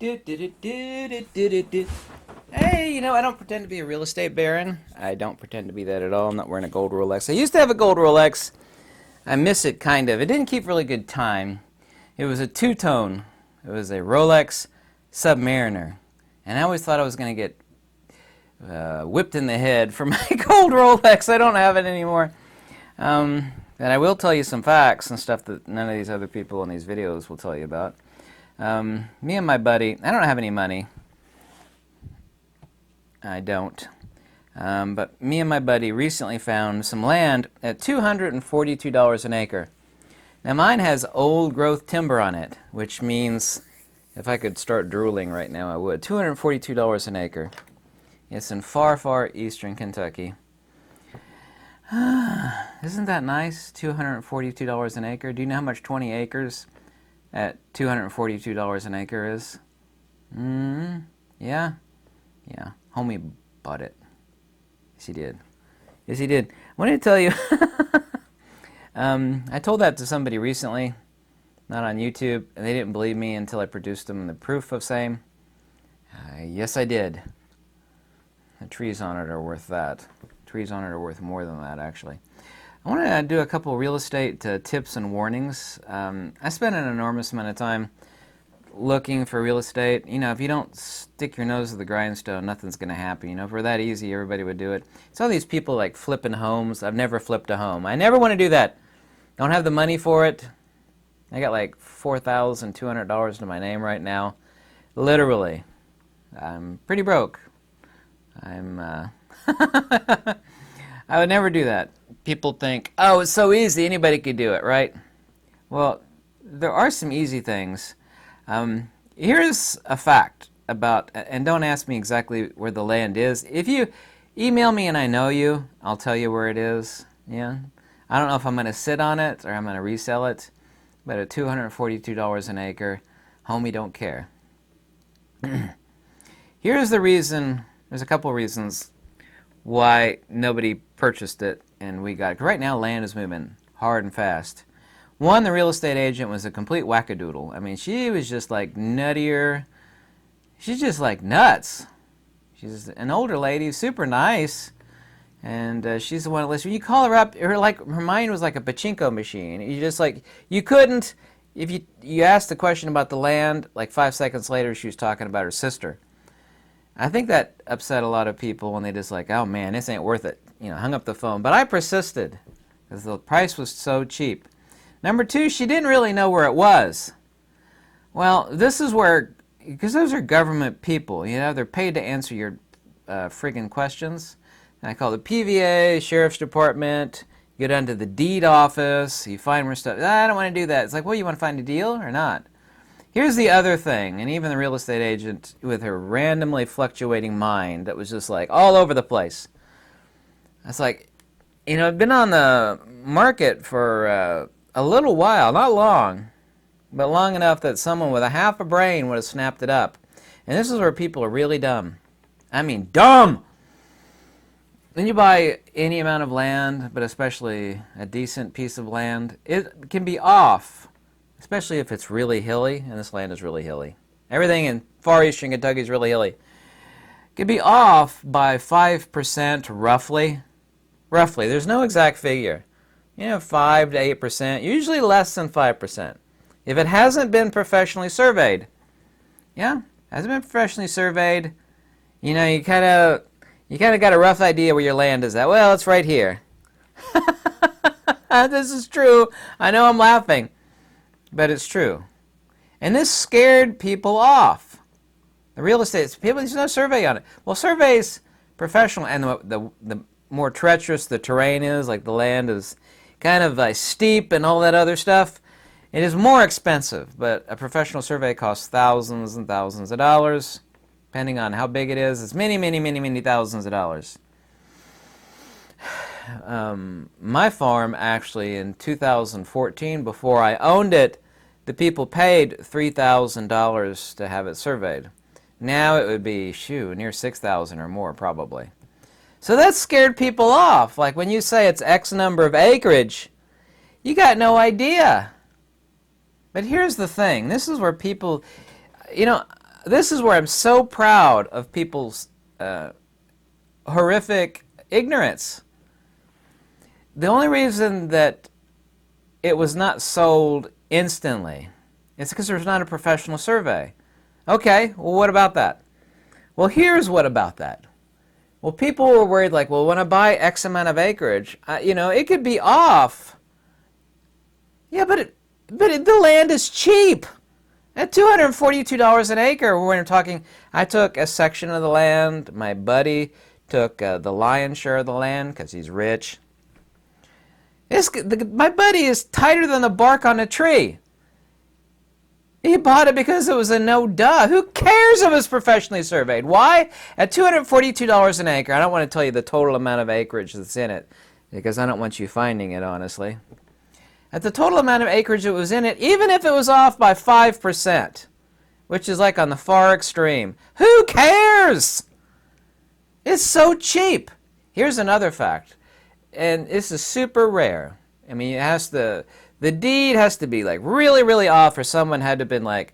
Hey, I don't pretend to be a real estate baron. I don't pretend to be that at all. I'm not wearing a gold Rolex. I used to have a gold Rolex. I miss it, kind of. It didn't keep really good time. It was a two-tone. It was a Rolex Submariner. And I always thought I was going to get whipped in the head for my gold Rolex. I don't have it anymore. And I will tell you some facts and stuff that none of these other people in these videos will tell you about. Me and my buddy, I don't have any money. I don't. But me and my buddy recently found some land at $242 an acre. Now mine has old growth timber on it, which means if I could start drooling right now I would. $242 an acre. It's in far, far eastern Kentucky. Isn't that nice? $242 an acre. Do you know how much 20 acres at $242 an acre is? Yeah? Yeah. Homie bought it. Yes, he did. Yes, he did. I wanted to tell you, I told that to somebody recently, not on YouTube, and they didn't believe me until I produced them the proof of same. Yes, I did. The trees on it are worth that. Trees on it are worth more than that, actually. I want to do a couple real estate tips and warnings. I spend an enormous amount of time looking for real estate. If you don't stick your nose to the grindstone, nothing's going to happen. If it were that easy, everybody would do it. It's all these people like flipping homes. I've never flipped a home. I never want to do that. Don't have the money for it. I got like $4,200 to my name right now. Literally. I'm pretty broke. I would never do that. People think, oh, it's so easy, anybody could do it, right? Well, there are some easy things. Here's a fact about, and don't ask me exactly where the land is. If you email me and I know you, I'll tell you where it is. Yeah. I don't know if I'm going to sit on it or I'm going to resell it, but at $242 an acre, homie, don't care. Here's the reason. There's a couple reasons why nobody purchased it and we got it. Right now, land is moving hard and fast. One, the real estate agent was a complete wackadoodle. I mean, she was just like nuttier. She's just like nuts. She's an older lady, super nice, and she's the one that listens. When you call her up, her mind was like a pachinko machine. You couldn't. If you asked the question about the land, like 5 seconds later, she was talking about her sister. I think that upset a lot of people when they just like, oh man, this ain't worth it. Hung up the phone. But I persisted because the price was so cheap. Number two, she didn't really know where it was. Well, this is where, because those are government people, they're paid to answer your friggin' questions. And I call the PVA, Sheriff's Department, you go down to the deed office, you find more stuff. I don't want to do that. It's like, well, you want to find a deal or not? Here's the other thing, and even the real estate agent with her randomly fluctuating mind that was just like all over the place. It's like, I've been on the market for a little while, not long, but long enough that someone with a half a brain would have snapped it up. And this is where people are really dumb. I mean, dumb! When you buy any amount of land, but especially a decent piece of land, it can be off, especially if it's really hilly, and this land is really hilly. Everything in far eastern Kentucky is really hilly. It can be off by 5% roughly. Roughly. There's no exact figure. 5 to 8%, usually less than 5%. If it hasn't been professionally surveyed, hasn't been professionally surveyed, you kind of got a rough idea where your land is at. Well, it's right here. This is true. I know I'm laughing, but it's true. And this scared people off. The real estate people, there's no survey on it. Well, surveys, professional, and the more treacherous the terrain is, like the land is kind of steep and all that other stuff, it is more expensive, but a professional survey costs thousands and thousands of dollars. Depending on how big it is, it's many, many, many, many thousands of dollars. My farm, actually, in 2014, before I owned it, the people paid $3,000 to have it surveyed. Now it would be, near $6,000 or more, probably. So that scared people off. Like when you say it's X number of acreage, you got no idea. But here's the thing. This is where people, this is where I'm so proud of people's horrific ignorance. The only reason that it was not sold instantly is because there's not a professional survey. Okay, well, what about that? Well, here's what about that. Well, people were worried, like, well, when I buy X amount of acreage, it could be off. Yeah, but the land is cheap. At $242 an acre, when we're talking, I took a section of the land. My buddy took the lion's share of the land because he's rich. My buddy is tighter than the bark on a tree. He bought it because it was a no-duh. Who cares if it's professionally surveyed? Why? At $242 an acre, I don't want to tell you the total amount of acreage that's in it because I don't want you finding it, honestly. At the total amount of acreage that was in it, even if it was off by 5%, which is like on the far extreme, who cares? It's so cheap. Here's another fact, and this is super rare. I mean, the deed has to be like really, really off, or someone had to have been like,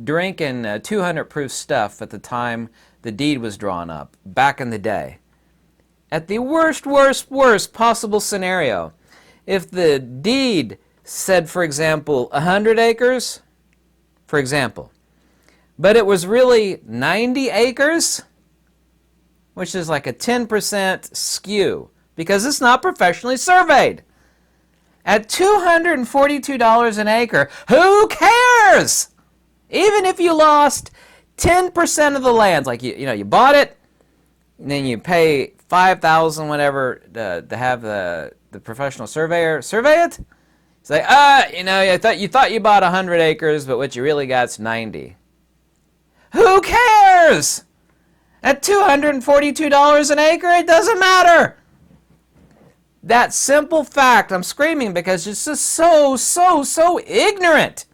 drinking 200 proof stuff at the time the deed was drawn up, back in the day. At the worst possible scenario, if the deed said, for example, 100 acres, for example, but it was really 90 acres, which is like a 10% skew, because it's not professionally surveyed. At $242 an acre, who cares? Even if you lost 10% of the land, like you bought it, and then you pay $5,000 whatever to have the professional surveyor survey it. It's like, you thought you bought 100 acres, but what you really got's 90. Who cares? At $242 an acre, it doesn't matter. That simple fact, I'm screaming because it's just so ignorant.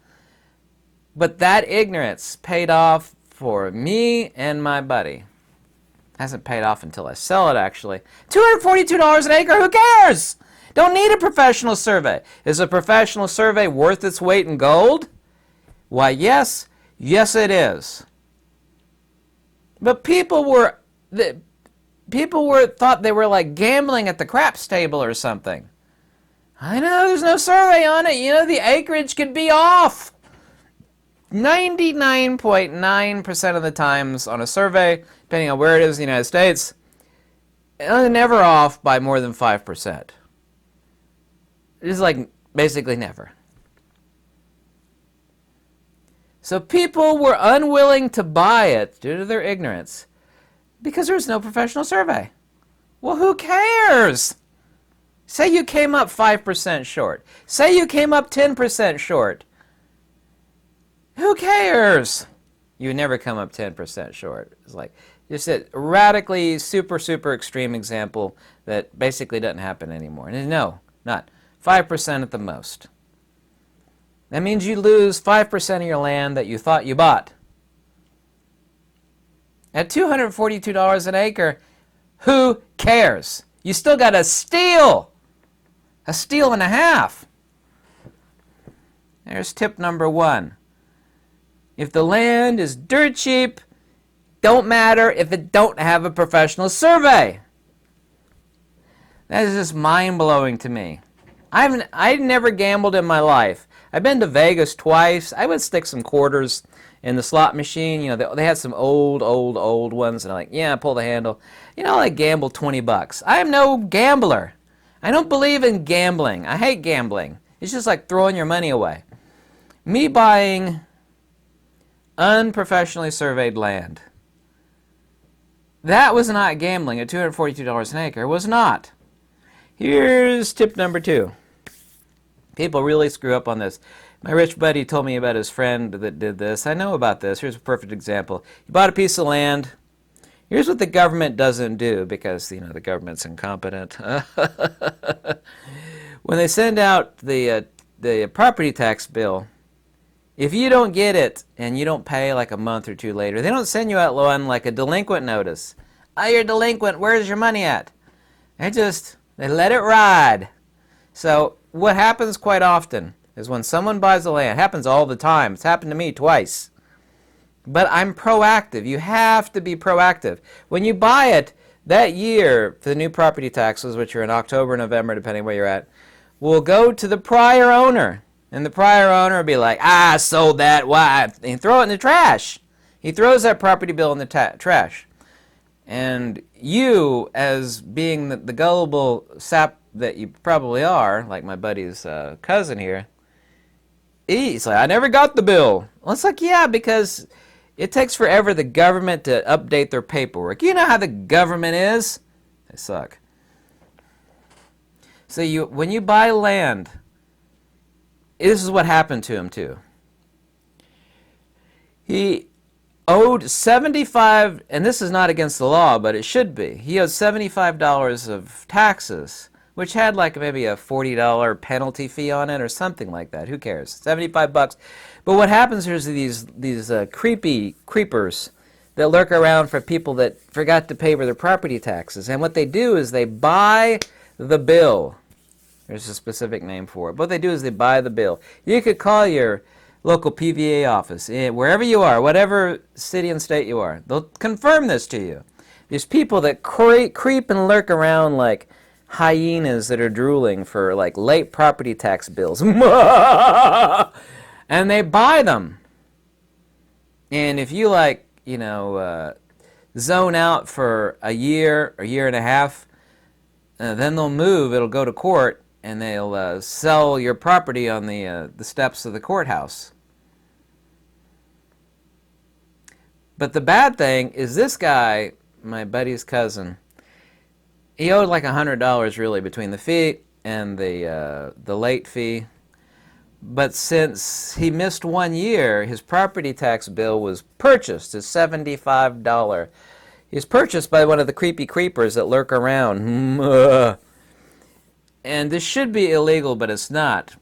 But that ignorance paid off for me and my buddy. Hasn't paid off until I sell it, actually. $242 an acre, who cares? Don't need a professional survey. Is a professional survey worth its weight in gold? Why, yes. Yes, it is. But people thought they were like gambling at the craps table or something. I know, there's no survey on it. The acreage could be off. 99.9% of the times on a survey, depending on where it is in the United States, it's never off by more than 5%. It's like basically never. So people were unwilling to buy it due to their ignorance because there was no professional survey. Well, who cares? Say you came up 5% short. Say you came up 10% short. Who cares? You never come up 10% short. It's like just a radically super extreme example that basically doesn't happen anymore. And no, not 5% at the most. That means you lose 5% of your land that you thought you bought. At $242 an acre, who cares? You still got a steal and a half. There's tip number 1. If the land is dirt cheap, don't matter if it don't have a professional survey. That is just mind-blowing to me. I've never gambled in my life. I've been to Vegas twice. I would stick some quarters in the slot machine. They had some old ones, and I'm like, yeah, pull the handle. I gamble $20. I am no gambler. I don't believe in gambling. I hate gambling. It's just like throwing your money away. Me buying unprofessionally surveyed land. That was not gambling at $242 an acre. It was not. Here's tip number 2. People really screw up on this. My rich buddy told me about his friend that did this. I know about this. Here's a perfect example. He bought a piece of land. Here's what the government doesn't do because, the government's incompetent. When they send out the property tax bill, if you don't get it and you don't pay like a month or 2 later, they don't send you out one like a delinquent notice. Oh, you're delinquent. Where's your money at? They let it ride. So what happens quite often is when someone buys the land, it happens all the time. It's happened to me twice. But I'm proactive. You have to be proactive. When you buy it, that year, for the new property taxes, which are in October, November, depending where you're at, will go to the prior owner. And the prior owner will be like, I sold that, why? And throw it in the trash. He throws that property bill in the trash. And you, as being the gullible sap that you probably are, like my buddy's cousin here, he's like, I never got the bill. Well, it's like, yeah, because it takes forever the government to update their paperwork. You know how the government is. They suck. So when you buy land, this is what happened to him too. He owed $75, and this is not against the law, but it should be. He owed $75 of taxes, which had like maybe a $40 penalty fee on it or something like that. Who cares? 75 bucks. But what happens here is these creepy creepers that lurk around for people that forgot to pay for their property taxes. And what they do is they buy the bill. There's a specific name for it. What they do is they buy the bill. You could call your local PVA office, wherever you are, whatever city and state you are. They'll confirm this to you. There's people that creep and lurk around like hyenas that are drooling for like late property tax bills. And they buy them. And if you zone out for a year and a half, then they'll move, it'll go to court, and they'll sell your property on the steps of the courthouse. But the bad thing is this guy, my buddy's cousin, he owed like $100 really between the fee and the late fee. But since he missed 1 year, his property tax bill was purchased as $75. He was purchased by one of the creepy creepers that lurk around. And this should be illegal, but it's not.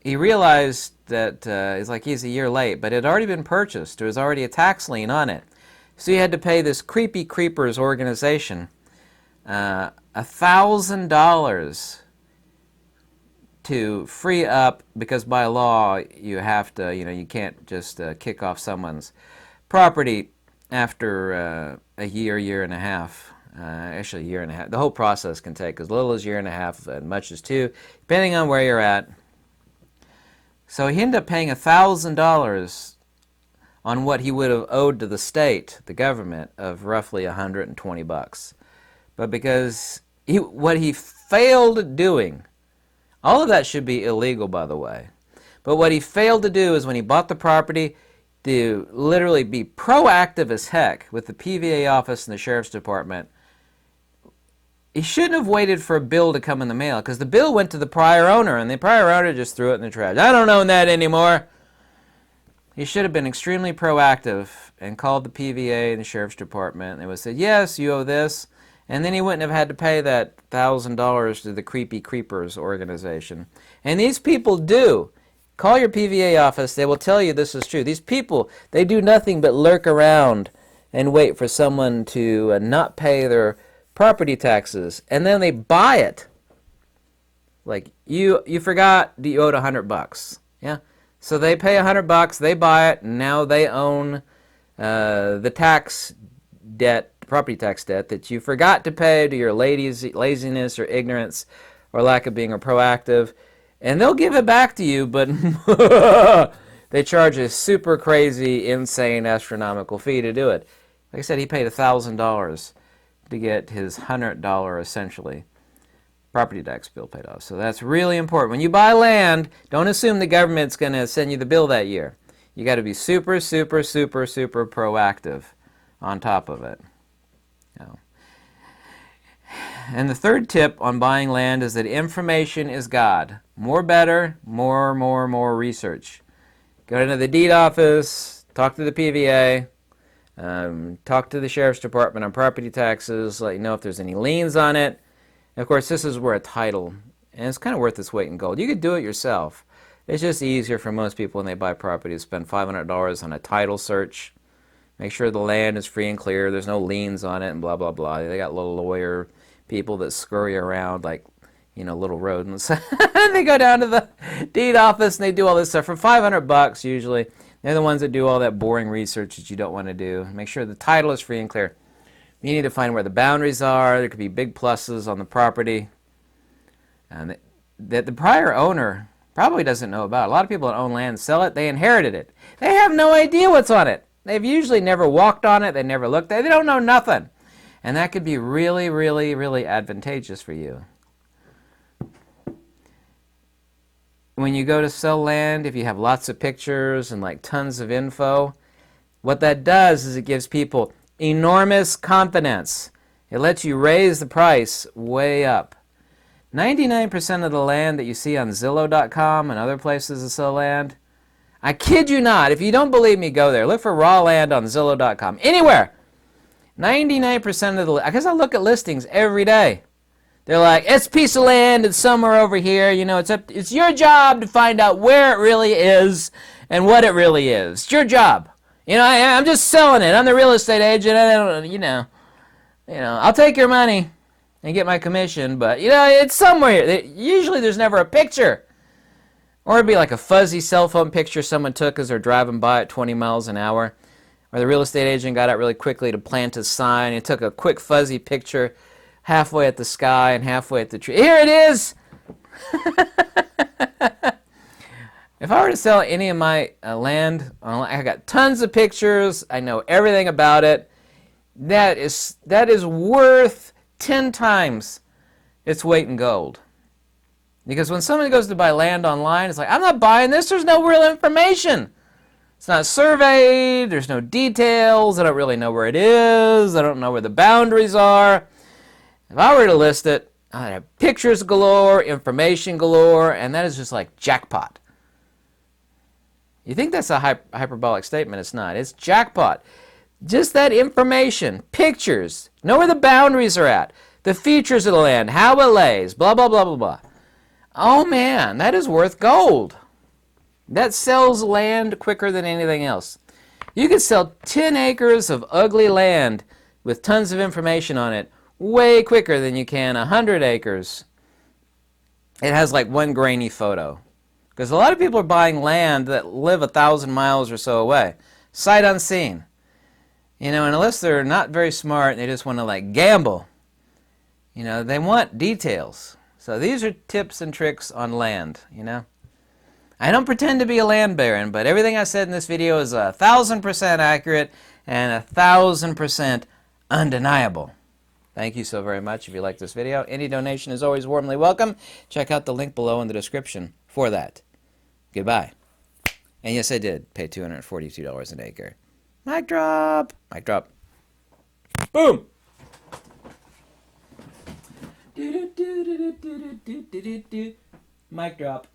He realized that he's a year late, but it had already been purchased. There was already a tax lien on it. So he had to pay this creepy creepers organization $1,000 to free up, because by law you have to, you can't just kick off someone's property after a year and a half. Actually, a year and a half. The whole process can take as little as a year and a half, as much as 2, depending on where you're at. So he ended up paying $1,000 on what he would have owed to the state, the government, of roughly $120. But because what he failed doing, all of that should be illegal, by the way. But what he failed to do is when he bought the property, to literally be proactive as heck with the PVA office and the sheriff's department. He shouldn't have waited for a bill to come in the mail, because the bill went to the prior owner, and the prior owner just threw it in the trash. I don't own that anymore. He should have been extremely proactive and called the PVA and the sheriff's department. They would have said, yes, you owe this. And then he wouldn't have had to pay that $1,000 to the Creepy Creepers organization. And these people do. Call your PVA office. They will tell you this is true. These people, they do nothing but lurk around and wait for someone to not pay their property taxes. And then they buy it. Like, you forgot that you owed $100. Yeah? So they pay $100, they buy it, and now they own the tax debt, property tax debt, that you forgot to pay to your laziness or ignorance or lack of being proactive. And they'll give it back to you, but they charge a super crazy, insane, astronomical fee to do it. Like I said, he paid $1,000 to get his $100, essentially, property tax bill paid off. So that's really important. When you buy land, don't assume the government's going to send you the bill that year. You got to be super, super, super, super proactive on top of it. And the third tip on buying land is that information is God. More better, more research. Go into the deed office, talk to the PVA, talk to the sheriff's department on property taxes, let you know if there's any liens on it. And of course, this is where a title, and it's kind of worth its weight in gold. You could do it yourself. It's just easier for most people when they buy property to spend $500 on a title search. Make sure the land is free and clear, there's no liens on it, and blah, blah, blah. They got little lawyer people that scurry around like, little rodents. They go down to the deed office and they do all this stuff for $500 usually. They're the ones that do all that boring research that you don't want to do. Make sure the title is free and clear. You need to find where the boundaries are. There could be big pluses on the property. And that the prior owner probably doesn't know about. A lot of people that own land sell it, they inherited it. They have no idea what's on it. They've usually never walked on it, they never looked at it, they don't know nothing. And that could be really, really, really advantageous for you. When you go to sell land, if you have lots of pictures and like tons of info, what that does is it gives people enormous confidence. It lets you raise the price way up. 99% of the land that you see on Zillow.com and other places that sell land, I kid you not, if you don't believe me, go there. Look for raw land on Zillow.com. Anywhere. 99% of the, because I look at listings every day. They're like, it's a piece of land, it's somewhere over here. You know, it's your job to find out where it really is and what it really is. It's your job. You know, I'm just selling it. I'm the real estate agent. I don't, you know, I'll take your money and get my commission, but, you know, it's somewhere. Usually there's never a picture. Or it'd be like a fuzzy cell phone picture someone took as they're driving by at 20 miles an hour. Or the real estate agent got out really quickly to plant a sign and took a quick fuzzy picture halfway at the sky and halfway at the tree. Here it is! If I were to sell any of my land, I got tons of pictures, I know everything about it, that is worth 10 times its weight in gold. Because when somebody goes to buy land online, it's like, I'm not buying this, there's no real information. It's not surveyed, there's no details, I don't really know where it is, I don't know where the boundaries are. If I were to list it, I'd have pictures galore, information galore, and that is just like jackpot. You think that's a hyperbolic statement, it's not. It's jackpot. Just that information, pictures, know where the boundaries are at, the features of the land, how it lays, blah, blah, blah, blah, blah. Oh man, that is worth gold. That sells land quicker than anything else. You could sell 10 acres of ugly land with tons of information on it way quicker than you can 100 acres. It has like one grainy photo. Because a lot of people are buying land that live 1,000 miles or so away. Sight unseen. You know, and unless they're not very smart and they just want to like gamble, you know, they want details. So these are tips and tricks on land, you know. I don't pretend to be a land baron, but everything I said in this video is 1,000% accurate and 1,000% undeniable. Thank you so very much if you like this video. Any donation is always warmly welcome. Check out the link below in the description for that. Goodbye. And yes, I did pay $242 an acre. Mic drop. Mic drop. Boom. Mic drop.